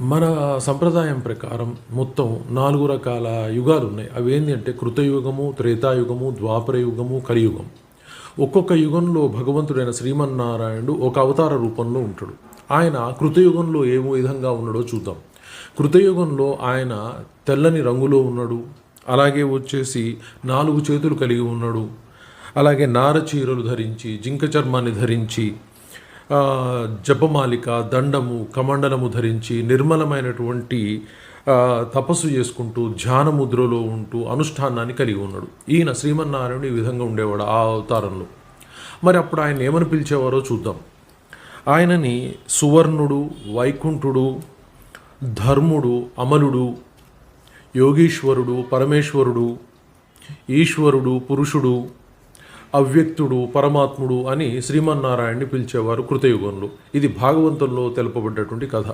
మన సంప్రదాయం ప్రకారం మొత్తం 4 రకాల యుగాలున్నాయి. అవేంటి అంటే కృతయుగము, త్రేతాయుగము, ద్వాపర యుగము, కలియుగం. ఒక్కొక్క యుగంలో భగవంతుడైన శ్రీమన్నారాయణుడు ఒక అవతార రూపంలో ఉంటాడు. ఆయన కృతయుగంలో ఏ విధంగా ఉన్నాడో చూద్దాం. కృతయుగంలో ఆయన తెల్లని రంగులో ఉన్నాడు. అలాగే వచ్చేసి 4 చేతులు కలిగి ఉన్నాడు. అలాగే నారచీరలు ధరించి, జింక చర్మాన్ని ధరించి, జపమాలిక, దండము, కమండలము ధరించి నిర్మలమైనటువంటి తపస్సు చేసుకుంటూ ధ్యాన ముద్రలో ఉంటూ అనుష్ఠానాన్ని కలిగి ఉన్నాడు. ఈయన శ్రీమన్నారాయణుడు ఈ విధంగా ఉండేవాడు ఆ అవతారంలో. మరి అప్పుడు ఆయన ఏమని పిలిచేవారో చూద్దాం. ఆయనని సువర్ణుడు, వైకుంఠుడు, ధర్ముడు, అమలుడు, యోగీశ్వరుడు, పరమేశ్వరుడు, ఈశ్వరుడు, పురుషుడు, అవ్యక్తుడు, పరమాత్ముడు అని శ్రీమన్నారాయణ్ణి పిలిచేవారు కృతయుగంలో. ఇది భాగవంతంలో తెలుపబడ్డటువంటి కథ.